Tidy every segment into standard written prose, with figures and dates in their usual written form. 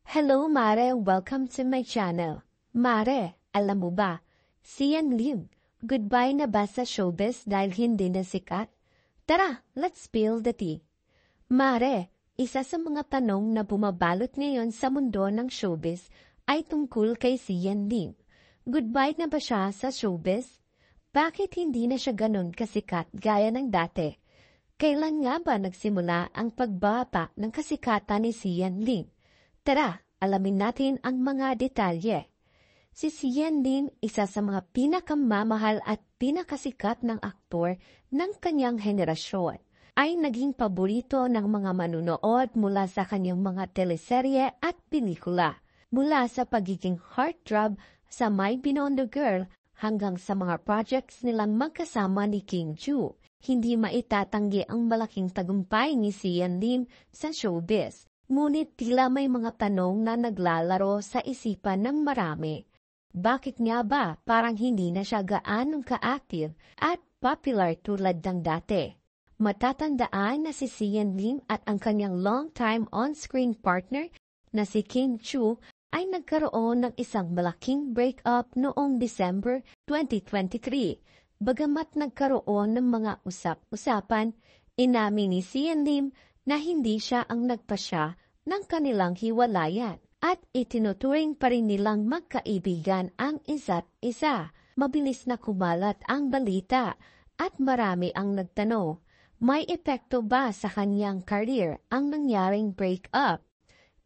Hello Mare, welcome to my channel. Mare, alam mo ba, si Yan Lim, goodbye na ba sa showbiz dahil hindi na sikat? Tara, let's spill the tea. Mare, isa sa mga tanong na bumabalot ngayon sa mundo ng showbiz ay tungkol kay si Yan Lim. Goodbye na ba siya sa showbiz? Bakit hindi na siya ganon kasikat gaya ng dati? Kailan nga ba nagsimula ang pagbaba ng kasikatan ni si Yan Lim? Tara, alamin natin ang mga detalye. Si Yan Lim, isa sa mga pinakamamahal at pinakasikat ng aktor ng kanyang henerasyon, ay naging paborito ng mga manunood mula sa kanyang mga teleserye at pelikula. Mula sa pagiging heartthrob sa My Binondo Girl hanggang sa mga projects nilang magkasama ni King Chu, hindi maitatanggi ang malaking tagumpay ni si Yan Lim sa showbiz. Ngunit tila may mga tanong na naglalaro sa isipan ng marami. Bakit nga ba parang hindi na siya gaanong ka-active at popular tulad ng dati? Matatandaan na si Yan Lim at ang kanyang long-time on-screen partner na si King Chu ay nagkaroon ng isang malaking breakup noong December 2023. Bagamat nagkaroon ng mga usap-usapan, inamin ni Yan Lim na hindi siya ang nagpasya ng kanilang hiwalayan at itinuturing pa rin nilang magkaibigan ang isa't isa. Mabilis na kumalat ang balita at marami ang nagtanong, may epekto ba sa kanyang career ang nangyaring breakup?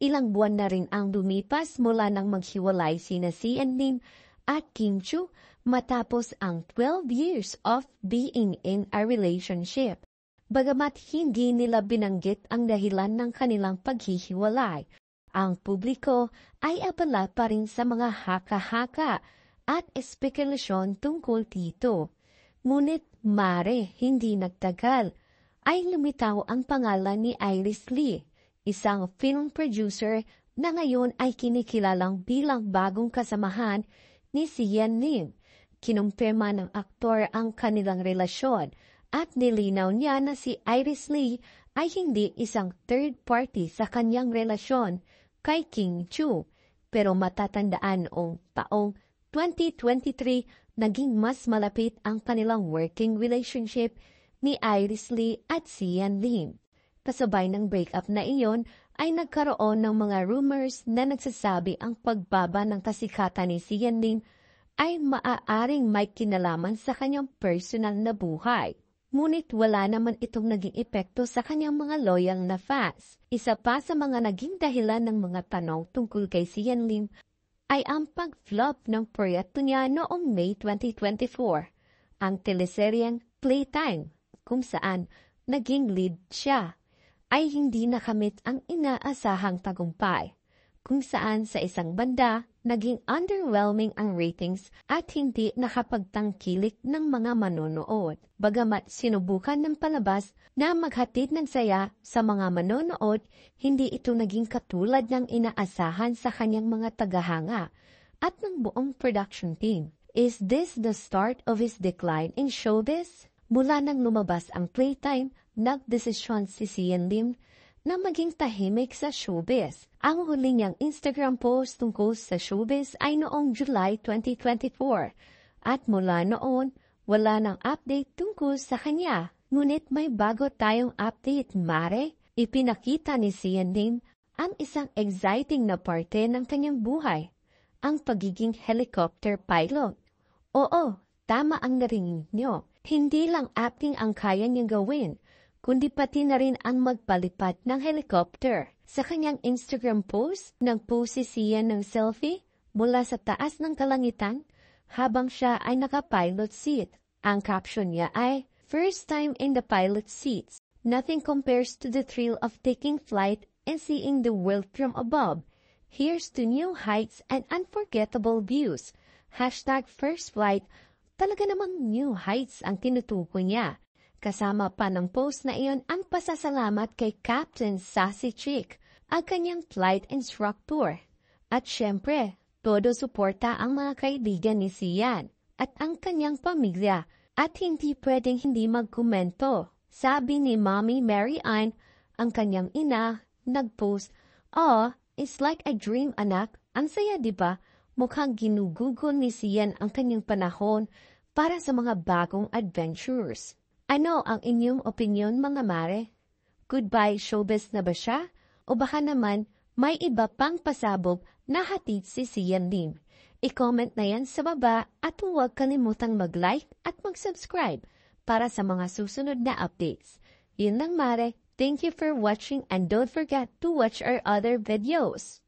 Ilang buwan na rin ang lumipas mula nang maghiwalay sina si Yan Lim at King Chu matapos ang 12 years of being in a relationship. Bagamat hindi nila binanggit ang dahilan ng kanilang paghihiwalay, ang publiko ay abala pa rin sa mga haka-haka at espekulasyon tungkol dito. Ngunit mare hindi nagtagal, ay lumitaw ang pangalan ni Iris Lee, isang film producer na ngayon ay kinikilalang bilang bagong kasamahan ni si Yan Lim. Kinumpirma ng aktor ang kanilang relasyon at nilinaw niya na si Iris Lee ay hindi isang third party sa kanyang relasyon kay King Chu. Pero matatandaan noong taong 2023, naging mas malapit ang kanilang working relationship ni Iris Lee at si Yan Lim. Kasabay ng breakup na iyon ay nagkaroon ng mga rumors na nagsasabi ang pagbaba ng kasikatan ni si Yan Lim ay maaaring may kinalaman sa kanyang personal na buhay. Ngunit wala naman itong naging epekto sa kanyang mga loyal na fans. Isa pa sa mga naging dahilan ng mga tanong tungkol kay si Yan Lim ay ang pag-flop ng proyekto niya noong May 2024, ang teleseryeng Playtime, kung saan naging lead siya, ay hindi nakamit ang inaasahang tagumpay, kung saan sa isang banda, naging underwhelming ang ratings at hindi nakapagtangkilik ng mga manonood. Bagamat sinubukan ng palabas na maghatid ng saya sa mga manonood, hindi ito naging katulad ng inaasahan sa kanyang mga tagahanga at ng buong production team. Is this the start of his decline in showbiz? Mula nang lumabas ang Playtime, nagdesisyon si Yan Lim na maging tahimik sa showbiz. Ang huli niyang Instagram post tungkol sa showbiz ay noong July 2024 at mula noon, wala nang update tungkol sa kanya. Ngunit may bago tayong update, mare. Ipinakita ni Yan Lim ang isang exciting na parte ng kanyang buhay, ang pagiging helicopter pilot. Oo, tama ang narinig niyo. Hindi lang acting ang kaya niyang gawin, kundi pati na rin ang magpalipad ng helicopter. Sa kanyang Instagram post, nag-post si Yan ng selfie mula sa taas ng kalangitan habang siya ay naka-pilot seat. Ang caption niya ay, "First time in the pilot seats. Nothing compares to the thrill of taking flight and seeing the world from above. Here's to new heights and unforgettable views. #first flight." Talaga namang new heights ang tinutukoy niya. Kasama pa ng post na iyon ang pasasalamat kay Captain Sassy Chick, ang kanyang flight instructor. At syempre, todo suporta ang mga kaibigan ni Yan at ang kanyang pamilya at hindi pwedeng hindi magkomento. Sabi ni Mommy Mary Ann, ang kanyang ina, nag-post, It's like a dream, anak. Ang saya, di ba? Mukhang ginugugol ni Sian ang kanyang panahon para sa mga bagong adventures. Ano ang inyong opinion, mga mare? Goodbye showbiz na ba siya? O baka naman may iba pang pasabog na hatid si Sian Lim? I-comment na yan sa baba at huwag kalimutang mag-like at mag-subscribe para sa mga susunod na updates. Yun lang, mare. Thank you for watching and don't forget to watch our other videos.